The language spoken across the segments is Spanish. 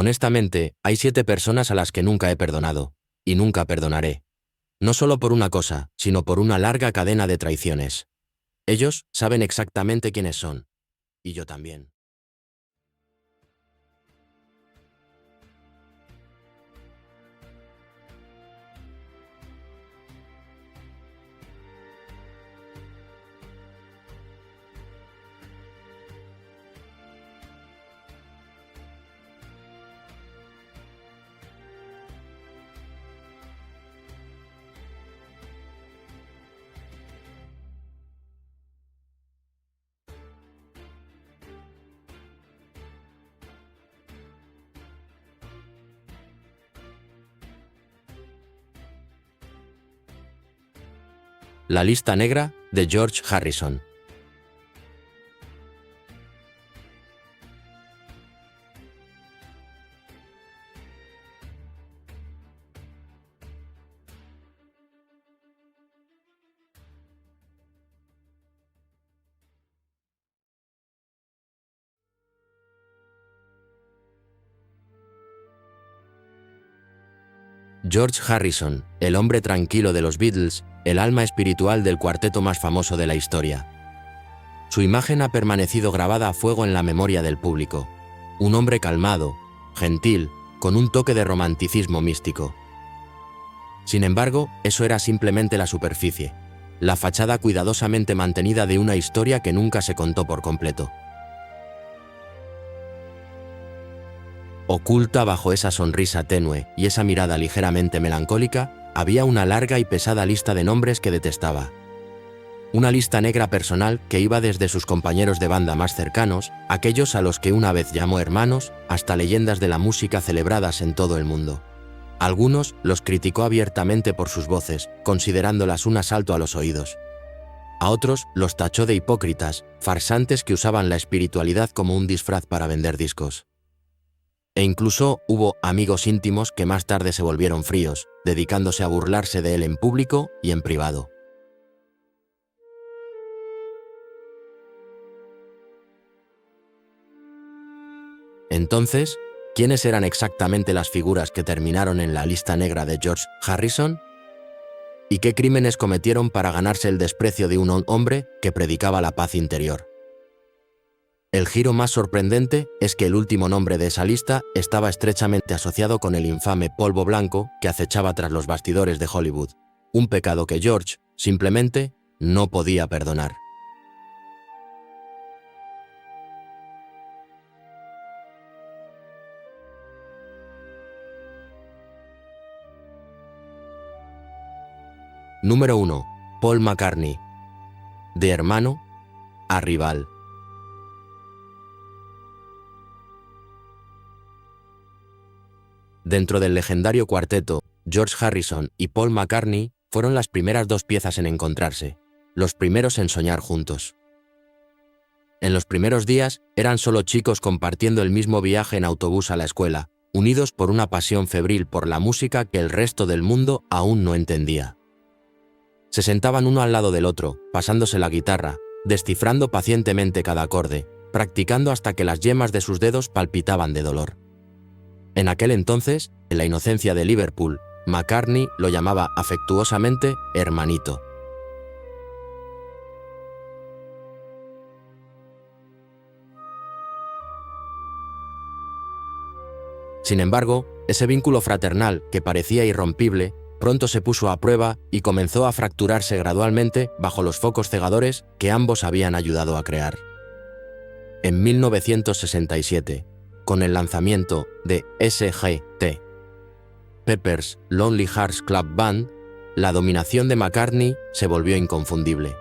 Honestamente, hay 7 personas a las que nunca he perdonado, y nunca perdonaré. No solo por una cosa, sino por una larga cadena de traiciones. Ellos saben exactamente quiénes son. Y yo también. La lista negra de George Harrison. George Harrison, el hombre tranquilo de los Beatles, el alma espiritual del cuarteto más famoso de la historia. Su imagen ha permanecido grabada a fuego en la memoria del público. Un hombre calmado, gentil, con un toque de romanticismo místico. Sin embargo, eso era simplemente la superficie, la fachada cuidadosamente mantenida de una historia que nunca se contó por completo. Oculta bajo esa sonrisa tenue y esa mirada ligeramente melancólica, había una larga y pesada lista de nombres que detestaba. Una lista negra personal que iba desde sus compañeros de banda más cercanos, aquellos a los que una vez llamó hermanos, hasta leyendas de la música celebradas en todo el mundo. Algunos los criticó abiertamente por sus voces, considerándolas un asalto a los oídos. A otros los tachó de hipócritas, farsantes que usaban la espiritualidad como un disfraz para vender discos. E incluso hubo amigos íntimos que más tarde se volvieron fríos, dedicándose a burlarse de él en público y en privado. Entonces, ¿quiénes eran exactamente las figuras que terminaron en la lista negra de George Harrison? ¿Y qué crímenes cometieron para ganarse el desprecio de un hombre que predicaba la paz interior? El giro más sorprendente es que el último nombre de esa lista estaba estrechamente asociado con el infame polvo blanco que acechaba tras los bastidores de Hollywood, un pecado que George, simplemente, no podía perdonar. Número 1. Paul McCartney. De hermano a rival. Dentro del legendario cuarteto, George Harrison y Paul McCartney fueron las primeras 2 piezas en encontrarse, los primeros en soñar juntos. En los primeros días eran solo chicos compartiendo el mismo viaje en autobús a la escuela, unidos por una pasión febril por la música que el resto del mundo aún no entendía. Se sentaban uno al lado del otro, pasándose la guitarra, descifrando pacientemente cada acorde, practicando hasta que las yemas de sus dedos palpitaban de dolor. En aquel entonces, en la inocencia de Liverpool, McCartney lo llamaba afectuosamente hermanito. Sin embargo, ese vínculo fraternal, que parecía irrompible, pronto se puso a prueba y comenzó a fracturarse gradualmente bajo los focos cegadores que ambos habían ayudado a crear. En 1967, con el lanzamiento de Sgt. Pepper's Lonely Hearts Club Band, la dominación de McCartney se volvió inconfundible.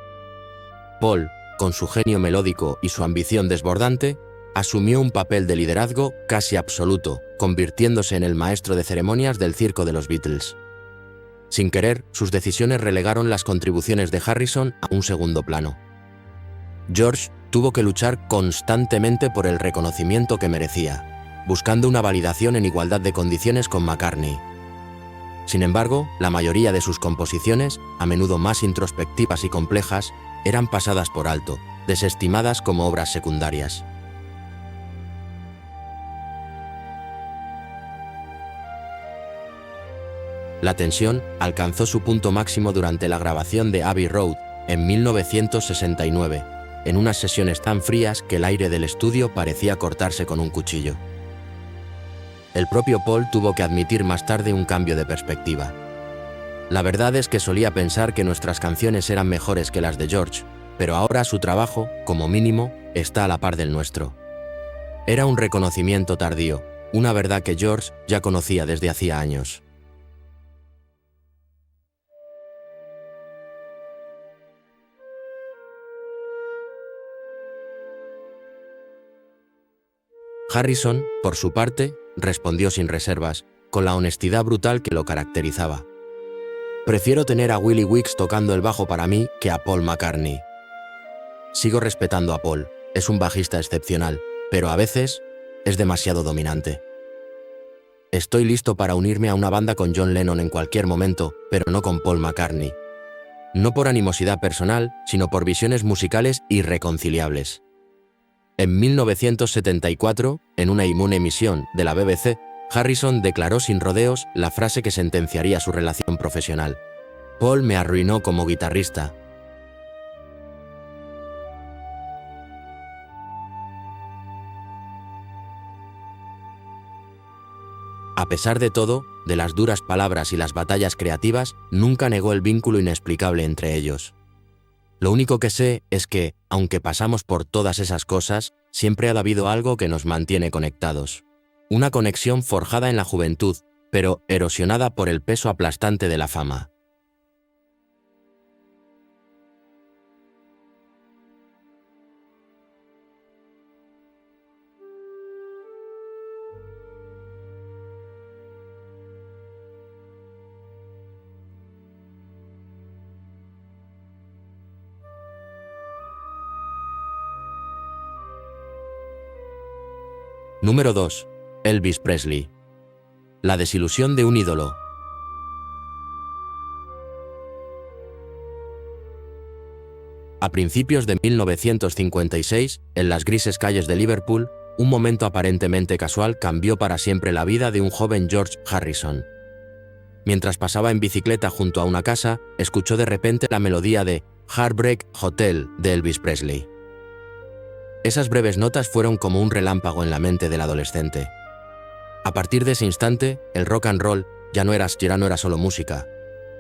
Paul, con su genio melódico y su ambición desbordante, asumió un papel de liderazgo casi absoluto, convirtiéndose en el maestro de ceremonias del circo de los Beatles. Sin querer, sus decisiones relegaron las contribuciones de Harrison a un segundo plano. George tuvo que luchar constantemente por el reconocimiento que merecía, buscando una validación en igualdad de condiciones con McCartney. Sin embargo, la mayoría de sus composiciones, a menudo más introspectivas y complejas, eran pasadas por alto, desestimadas como obras secundarias. La tensión alcanzó su punto máximo durante la grabación de Abbey Road en 1969, en unas sesiones tan frías que el aire del estudio parecía cortarse con un cuchillo. El propio Paul tuvo que admitir más tarde un cambio de perspectiva. La verdad es que solía pensar que nuestras canciones eran mejores que las de George, pero ahora su trabajo, como mínimo, está a la par del nuestro. Era un reconocimiento tardío, una verdad que George ya conocía desde hacía años. Harrison, por su parte, respondió sin reservas, con la honestidad brutal que lo caracterizaba. Prefiero tener a Willie Weeks tocando el bajo para mí que a Paul McCartney. Sigo respetando a Paul, es un bajista excepcional, pero a veces es demasiado dominante. Estoy listo para unirme a una banda con John Lennon en cualquier momento, pero no con Paul McCartney. No por animosidad personal, sino por visiones musicales irreconciliables. En 1974, en una emisión de la BBC, Harrison declaró sin rodeos la frase que sentenciaría su relación profesional. Paul me arruinó como guitarrista. A pesar de todo, de las duras palabras y las batallas creativas, nunca negó el vínculo inexplicable entre ellos. Lo único que sé es que, aunque pasamos por todas esas cosas, siempre ha habido algo que nos mantiene conectados. Una conexión forjada en la juventud, pero erosionada por el peso aplastante de la fama. Número 2. Elvis Presley. La desilusión de un ídolo. A principios de 1956, en las grises calles de Liverpool, un momento aparentemente casual cambió para siempre la vida de un joven George Harrison. Mientras pasaba en bicicleta junto a una casa, escuchó de repente la melodía de Heartbreak Hotel de Elvis Presley. Esas breves notas fueron como un relámpago en la mente del adolescente. A partir de ese instante, el rock and roll ya no era solo música.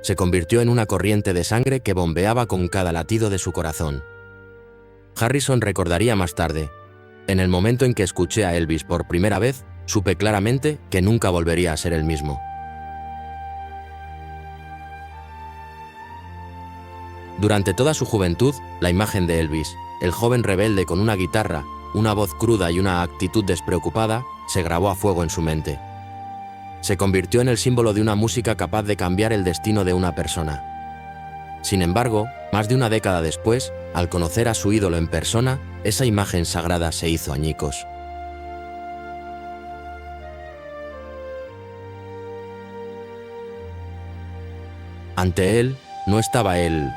Se convirtió en una corriente de sangre que bombeaba con cada latido de su corazón. Harrison recordaría más tarde: en el momento en que escuché a Elvis por primera vez, supe claramente que nunca volvería a ser el mismo. Durante toda su juventud, la imagen de Elvis, el joven rebelde con una guitarra, una voz cruda y una actitud despreocupada, se grabó a fuego en su mente. Se convirtió en el símbolo de una música capaz de cambiar el destino de una persona. Sin embargo, más de una década después, al conocer a su ídolo en persona, esa imagen sagrada se hizo añicos. Ante él, no estaba el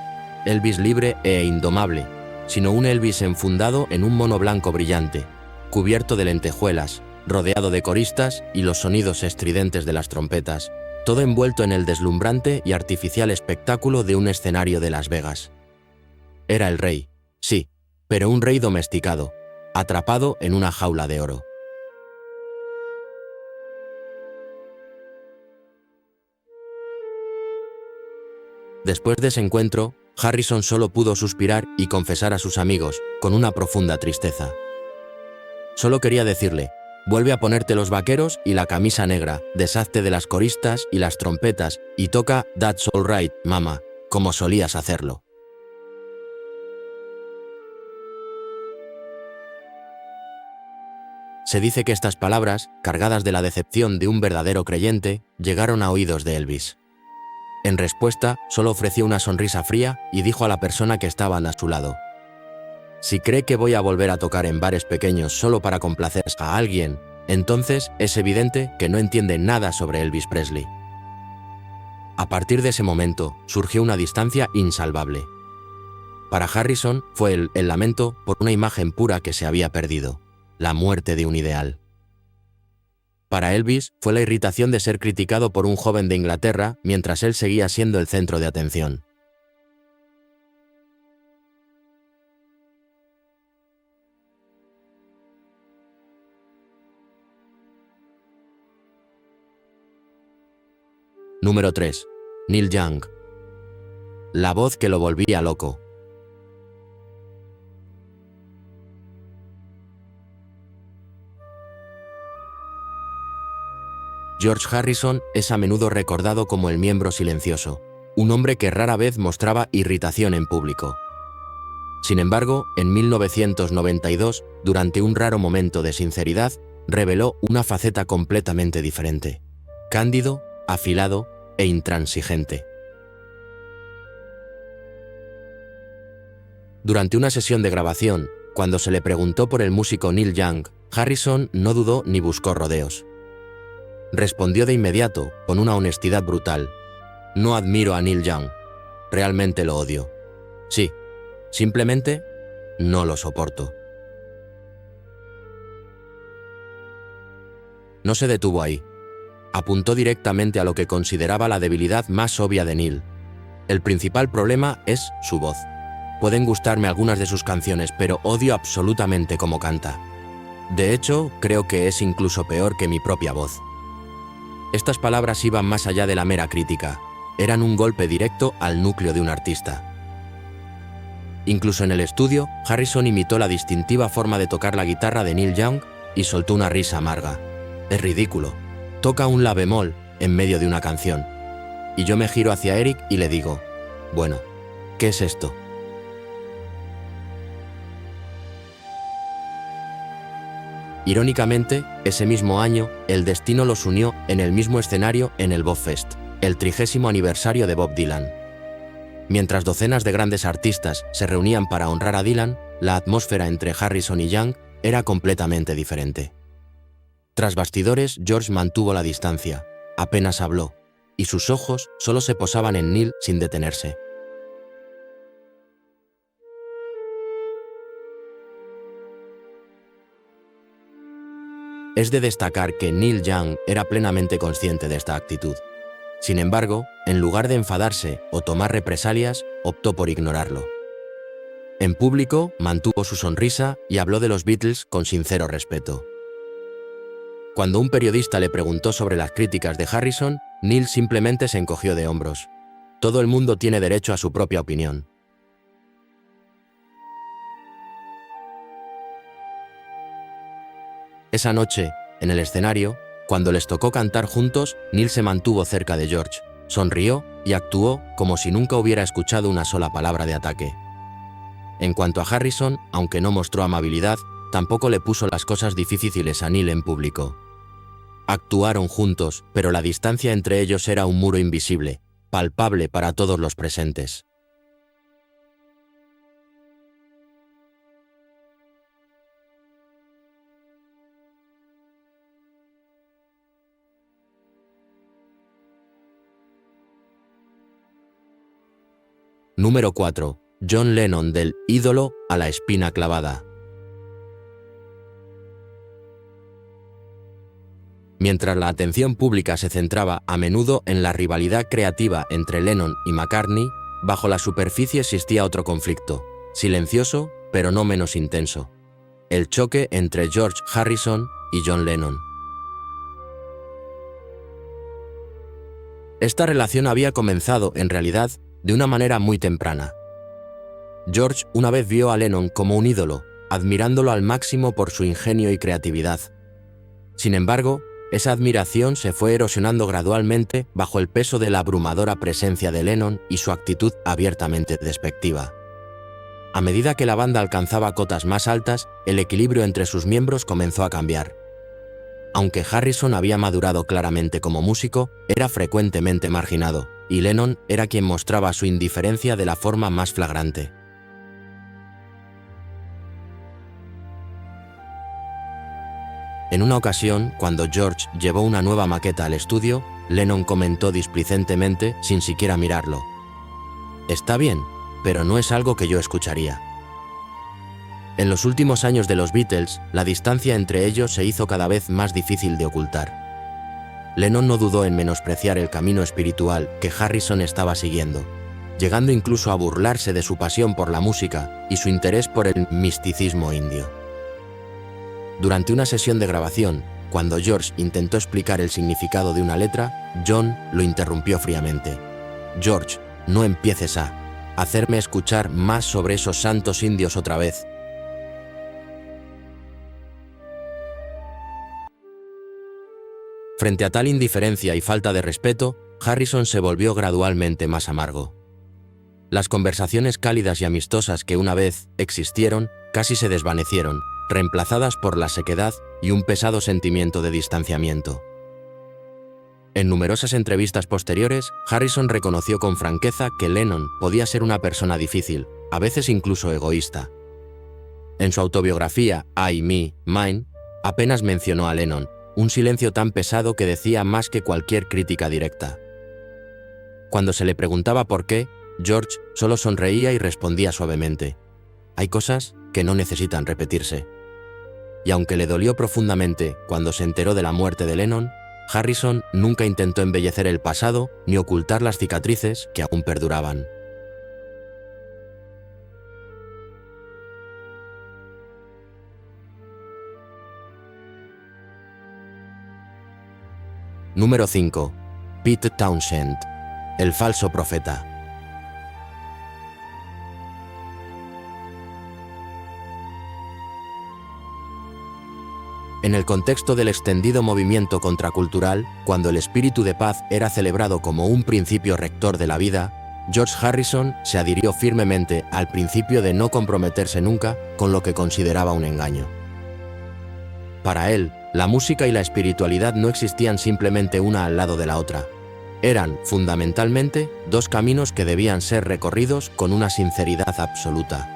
Elvis libre e indomable, sino un Elvis enfundado en un mono blanco brillante, cubierto de lentejuelas, rodeado de coristas y los sonidos estridentes de las trompetas, todo envuelto en el deslumbrante y artificial espectáculo de un escenario de Las Vegas. Era el rey, sí, pero un rey domesticado, atrapado en una jaula de oro. Después de ese encuentro, Harrison solo pudo suspirar y confesar a sus amigos, con una profunda tristeza. Solo quería decirle: vuelve a ponerte los vaqueros y la camisa negra, deshazte de las coristas y las trompetas y toca That's All Right, Mama, como solías hacerlo. Se dice que estas palabras, cargadas de la decepción de un verdadero creyente, llegaron a oídos de Elvis. En respuesta, solo ofreció una sonrisa fría y dijo a la persona que estaba a su lado: si cree que voy a volver a tocar en bares pequeños solo para complacer a alguien, entonces es evidente que no entiende nada sobre Elvis Presley. A partir de ese momento, surgió una distancia insalvable. Para Harrison fue el lamento por una imagen pura que se había perdido, la muerte de un ideal. Para Elvis fue la irritación de ser criticado por un joven de Inglaterra mientras él seguía siendo el centro de atención. Número 3. Neil Young. La voz que lo volvía loco. George Harrison es a menudo recordado como el miembro silencioso, un hombre que rara vez mostraba irritación en público. Sin embargo, en 1992, durante un raro momento de sinceridad, reveló una faceta completamente diferente: cándido, afilado e intransigente. Durante una sesión de grabación, cuando se le preguntó por el músico Neil Young, Harrison no dudó ni buscó rodeos. Respondió de inmediato, con una honestidad brutal: no admiro a Neil Young, realmente lo odio. Sí, simplemente no lo soporto. No se detuvo ahí. Apuntó directamente a lo que consideraba la debilidad más obvia de Neil. El principal problema es su voz. Pueden gustarme algunas de sus canciones, pero odio absolutamente cómo canta. De hecho, creo que es incluso peor que mi propia voz. Estas palabras iban más allá de la mera crítica. Eran un golpe directo al núcleo de un artista. Incluso en el estudio, Harrison imitó la distintiva forma de tocar la guitarra de Neil Young y soltó una risa amarga. Es ridículo. Toca un la bemol en medio de una canción. Y yo me giro hacia Eric y le digo: bueno, ¿qué es esto? Irónicamente, ese mismo año, el destino los unió en el mismo escenario en el Bob Fest, el 30º aniversario de Bob Dylan. Mientras docenas de grandes artistas se reunían para honrar a Dylan, la atmósfera entre Harrison y Young era completamente diferente. Tras bastidores, George mantuvo la distancia, apenas habló, y sus ojos solo se posaban en Neil sin detenerse. Es de destacar que Neil Young era plenamente consciente de esta actitud. Sin embargo, en lugar de enfadarse o tomar represalias, optó por ignorarlo. En público, mantuvo su sonrisa y habló de los Beatles con sincero respeto. Cuando un periodista le preguntó sobre las críticas de Harrison, Neil simplemente se encogió de hombros. Todo el mundo tiene derecho a su propia opinión. Esa noche, en el escenario, cuando les tocó cantar juntos, Neil se mantuvo cerca de George, sonrió y actuó como si nunca hubiera escuchado una sola palabra de ataque. En cuanto a Harrison, aunque no mostró amabilidad, tampoco le puso las cosas difíciles a Neil en público. Actuaron juntos, pero la distancia entre ellos era un muro invisible, palpable para todos los presentes. Número 4. John Lennon, del ídolo a la espina clavada. Mientras la atención pública se centraba a menudo en la rivalidad creativa entre Lennon y McCartney, bajo la superficie existía otro conflicto, silencioso pero no menos intenso: el choque entre George Harrison y John Lennon. Esta relación había comenzado, en realidad, de una manera muy temprana. George una vez vio a Lennon como un ídolo, admirándolo al máximo por su ingenio y creatividad. Sin embargo, esa admiración se fue erosionando gradualmente bajo el peso de la abrumadora presencia de Lennon y su actitud abiertamente despectiva. A medida que la banda alcanzaba cotas más altas, el equilibrio entre sus miembros comenzó a cambiar. Aunque Harrison había madurado claramente como músico, era frecuentemente marginado, y Lennon era quien mostraba su indiferencia de la forma más flagrante. En una ocasión, cuando George llevó una nueva maqueta al estudio, Lennon comentó displicentemente, sin siquiera mirarlo: «Está bien, pero no es algo que yo escucharía». En los últimos años de los Beatles, la distancia entre ellos se hizo cada vez más difícil de ocultar. Lennon no dudó en menospreciar el camino espiritual que Harrison estaba siguiendo, llegando incluso a burlarse de su pasión por la música y su interés por el misticismo indio. Durante una sesión de grabación, cuando George intentó explicar el significado de una letra, John lo interrumpió fríamente. «George, no empieces a hacerme escuchar más sobre esos santos indios otra vez». Frente a tal indiferencia y falta de respeto, Harrison se volvió gradualmente más amargo. Las conversaciones cálidas y amistosas que una vez existieron casi se desvanecieron, reemplazadas por la sequedad y un pesado sentimiento de distanciamiento. En numerosas entrevistas posteriores, Harrison reconoció con franqueza que Lennon podía ser una persona difícil, a veces incluso egoísta. En su autobiografía I, Me, Mine, apenas mencionó a Lennon, un silencio tan pesado que decía más que cualquier crítica directa. Cuando se le preguntaba por qué, George solo sonreía y respondía suavemente: «Hay cosas que no necesitan repetirse». Y aunque le dolió profundamente cuando se enteró de la muerte de Lennon, Harrison nunca intentó embellecer el pasado ni ocultar las cicatrices que aún perduraban. Número 5. Pete Townshend, el falso profeta. En el contexto del extendido movimiento contracultural, cuando el espíritu de paz era celebrado como un principio rector de la vida, George Harrison se adhirió firmemente al principio de no comprometerse nunca con lo que consideraba un engaño. Para él, la música y la espiritualidad no existían simplemente una al lado de la otra. Eran, fundamentalmente, dos caminos que debían ser recorridos con una sinceridad absoluta.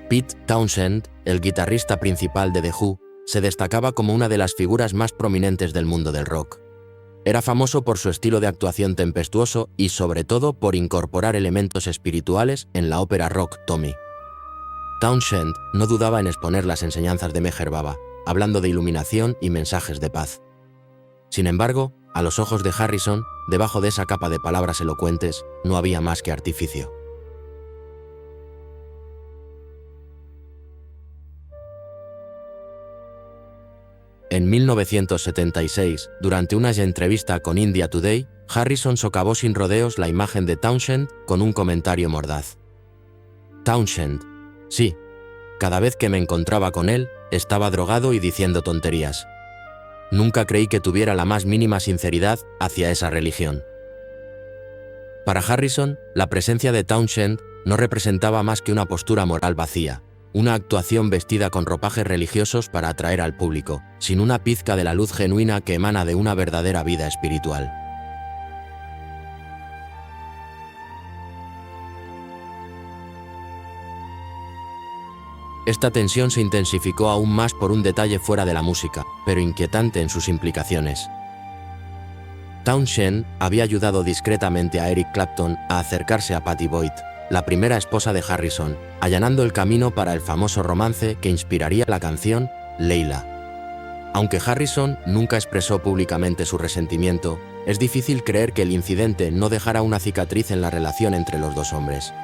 Pete Townshend, el guitarrista principal de The Who, se destacaba como una de las figuras más prominentes del mundo del rock. Era famoso por su estilo de actuación tempestuoso y sobre todo por incorporar elementos espirituales en la ópera rock Tommy. Townshend no dudaba en exponer las enseñanzas de Meher Baba, hablando de iluminación y mensajes de paz. Sin embargo, a los ojos de Harrison, debajo de esa capa de palabras elocuentes, no había más que artificio. En 1976, durante una entrevista con India Today, Harrison socavó sin rodeos la imagen de Townshend con un comentario mordaz. Townshend, sí, cada vez que me encontraba con él, estaba drogado y diciendo tonterías. Nunca creí que tuviera la más mínima sinceridad hacia esa religión. Para Harrison, la presencia de Townshend no representaba más que una postura moral vacía, una actuación vestida con ropajes religiosos para atraer al público, sin una pizca de la luz genuina que emana de una verdadera vida espiritual. Esta tensión se intensificó aún más por un detalle fuera de la música, pero inquietante en sus implicaciones. Townshend había ayudado discretamente a Eric Clapton a acercarse a Pattie Boyd, la primera esposa de Harrison, allanando el camino para el famoso romance que inspiraría la canción Leila. Aunque Harrison nunca expresó públicamente su resentimiento, es difícil creer que el incidente no dejara una cicatriz en la relación entre los dos hombres.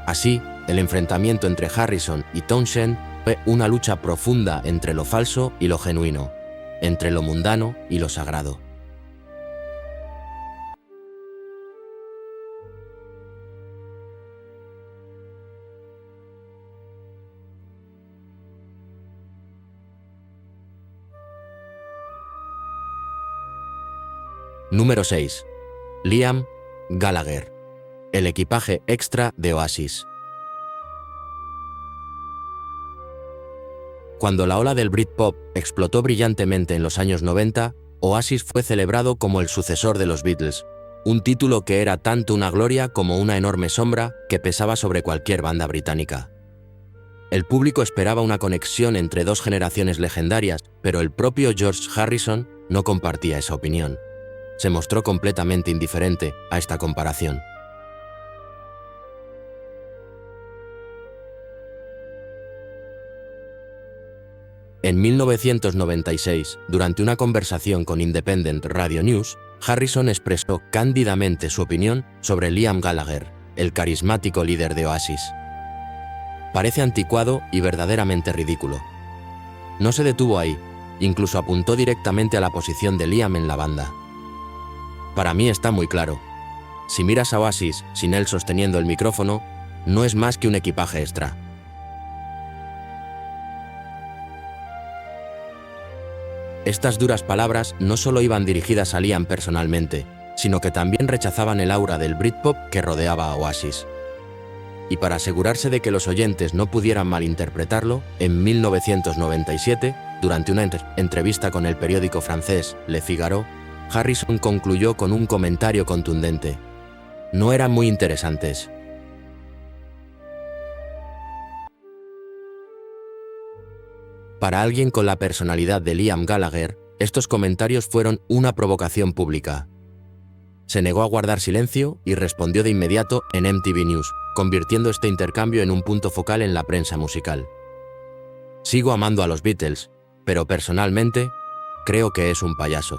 Así, el enfrentamiento entre Harrison y Townshend fue una lucha profunda entre lo falso y lo genuino, entre lo mundano y lo sagrado. Número 6. Liam Gallagher, el equipaje extra de Oasis. Cuando la ola del Britpop explotó brillantemente en los años 90, Oasis fue celebrado como el sucesor de los Beatles, un título que era tanto una gloria como una enorme sombra que pesaba sobre cualquier banda británica. El público esperaba una conexión entre dos generaciones legendarias, pero el propio George Harrison no compartía esa opinión. Se mostró completamente indiferente a esta comparación. En 1996, durante una conversación con Independent Radio News, Harrison expresó cándidamente su opinión sobre Liam Gallagher, el carismático líder de Oasis. Parece anticuado y verdaderamente ridículo. No se detuvo ahí, incluso apuntó directamente a la posición de Liam en la banda. Para mí está muy claro. Si miras a Oasis sin él sosteniendo el micrófono, no es más que un equipaje extra. Estas duras palabras no solo iban dirigidas a Liam personalmente, sino que también rechazaban el aura del Britpop que rodeaba a Oasis. Y para asegurarse de que los oyentes no pudieran malinterpretarlo, en 1997, durante una entrevista con el periódico francés Le Figaro, Harrison concluyó con un comentario contundente: "No eran muy interesantes". Para alguien con la personalidad de Liam Gallagher, estos comentarios fueron una provocación pública. Se negó a guardar silencio y respondió de inmediato en MTV News, convirtiendo este intercambio en un punto focal en la prensa musical. "Sigo amando a los Beatles, pero personalmente creo que es un payaso.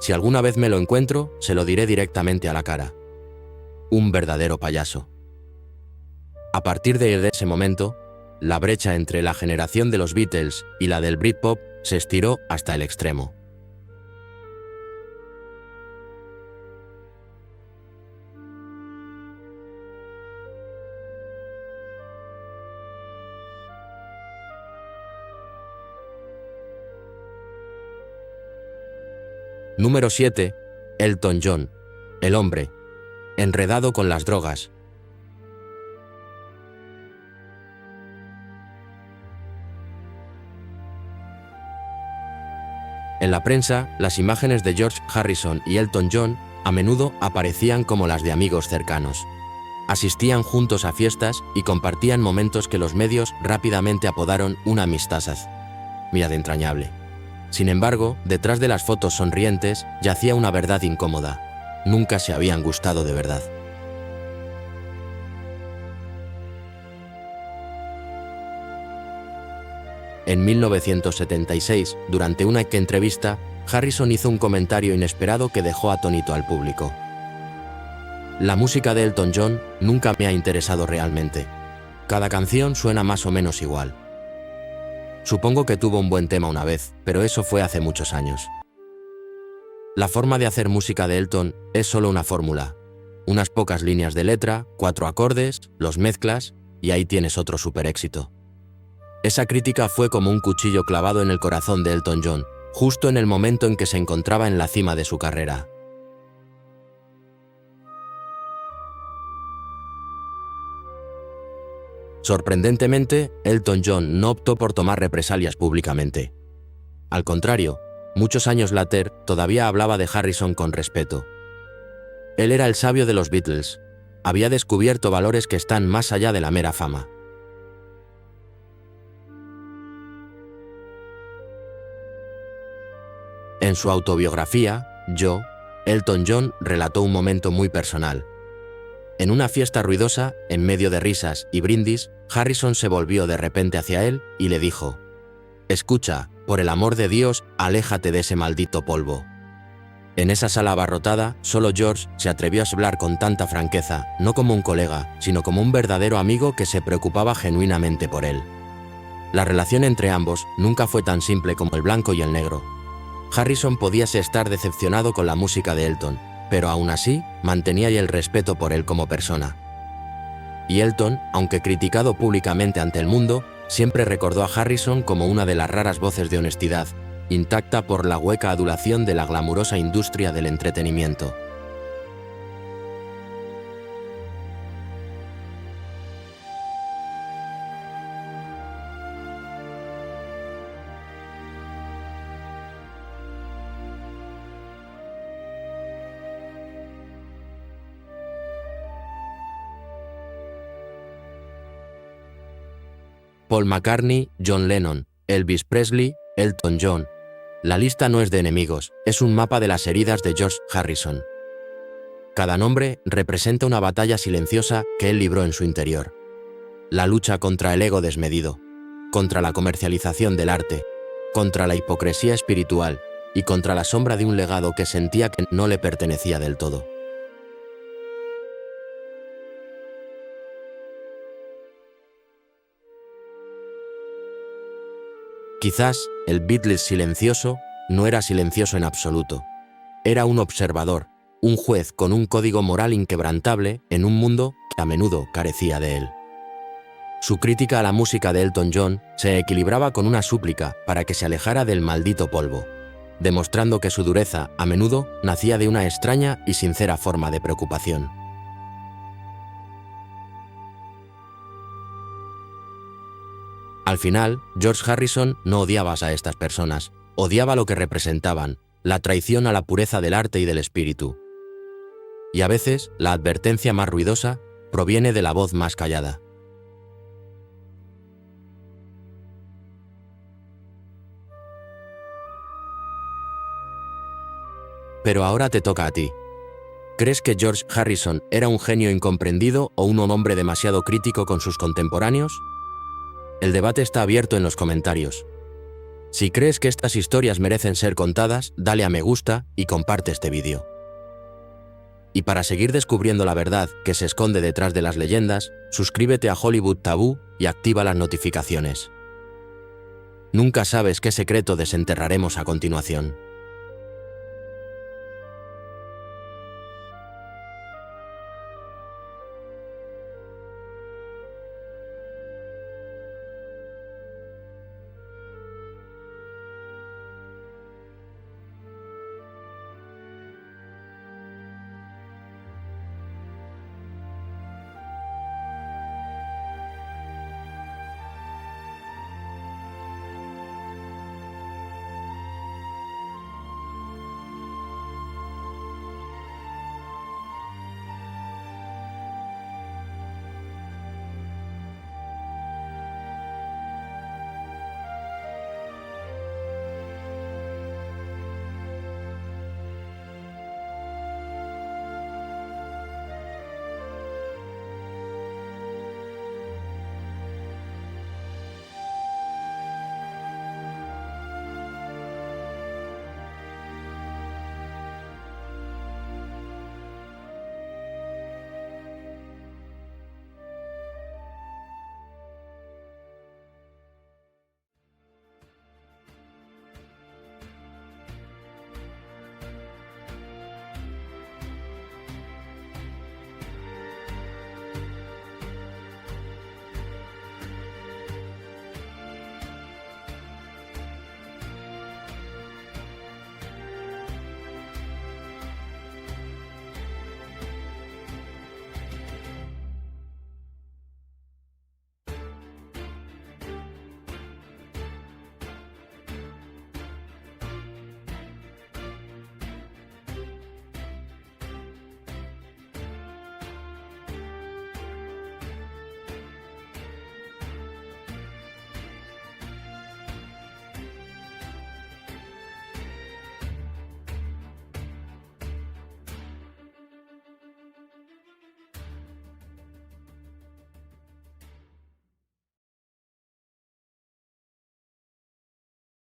Si alguna vez me lo encuentro, se lo diré directamente a la cara. Un verdadero payaso". A partir de ese momento, la brecha entre la generación de los Beatles y la del Britpop se estiró hasta el extremo. Número 7. Elton John, el hombre, enredado con las drogas. En la prensa, las imágenes de George Harrison y Elton John a menudo aparecían como las de amigos cercanos. Asistían juntos a fiestas y compartían momentos que los medios rápidamente apodaron una amistad entrañable. Sin embargo, detrás de las fotos sonrientes yacía una verdad incómoda. Nunca se habían gustado de verdad. En 1976, durante una entrevista, Harrison hizo un comentario inesperado que dejó atónito al público. "La música de Elton John nunca me ha interesado realmente. Cada canción suena más o menos igual. Supongo que tuvo un buen tema una vez, pero eso fue hace muchos años. La forma de hacer música de Elton es solo una fórmula. Unas pocas líneas de letra, 4 acordes, los mezclas y ahí tienes otro super éxito". Esa crítica fue como un cuchillo clavado en el corazón de Elton John, justo en el momento en que se encontraba en la cima de su carrera. Sorprendentemente, Elton John no optó por tomar represalias públicamente. Al contrario, muchos años later todavía hablaba de Harrison con respeto. Él era el sabio de los Beatles. Había descubierto valores que están más allá de la mera fama. En su autobiografía, Yo, Elton John relató un momento muy personal. En una fiesta ruidosa, en medio de risas y brindis, Harrison se volvió de repente hacia él y le dijo: "Escucha, por el amor de Dios, aléjate de ese maldito polvo". En esa sala abarrotada, solo George se atrevió a hablar con tanta franqueza, no como un colega, sino como un verdadero amigo que se preocupaba genuinamente por él. La relación entre ambos nunca fue tan simple como el blanco y el negro. Harrison podía estar decepcionado con la música de Elton, pero aún así mantenía el respeto por él como persona. Y Elton, aunque criticado públicamente ante el mundo, siempre recordó a Harrison como una de las raras voces de honestidad, intacta por la hueca adulación de la glamurosa industria del entretenimiento. Paul McCartney, John Lennon, Elvis Presley, Elton John. La lista no es de enemigos, es un mapa de las heridas de George Harrison. Cada nombre representa una batalla silenciosa que él libró en su interior. La lucha contra el ego desmedido, contra la comercialización del arte, contra la hipocresía espiritual y contra la sombra de un legado que sentía que no le pertenecía del todo. Quizás el Beatles silencioso no era silencioso en absoluto. Era un observador, un juez con un código moral inquebrantable en un mundo que a menudo carecía de él. Su crítica a la música de Elton John se equilibraba con una súplica para que se alejara del maldito polvo, demostrando que su dureza a menudo nacía de una extraña y sincera forma de preocupación. Al final, George Harrison no odiaba a estas personas, odiaba lo que representaban, la traición a la pureza del arte y del espíritu. Y a veces, la advertencia más ruidosa proviene de la voz más callada. Pero ahora te toca a ti. ¿Crees que George Harrison era un genio incomprendido o un hombre demasiado crítico con sus contemporáneos? El debate está abierto en los comentarios. Si crees que estas historias merecen ser contadas, dale a me gusta y comparte este vídeo. Y para seguir descubriendo la verdad que se esconde detrás de las leyendas, suscríbete a Hollywood Tabú y activa las notificaciones. Nunca sabes qué secreto desenterraremos a continuación.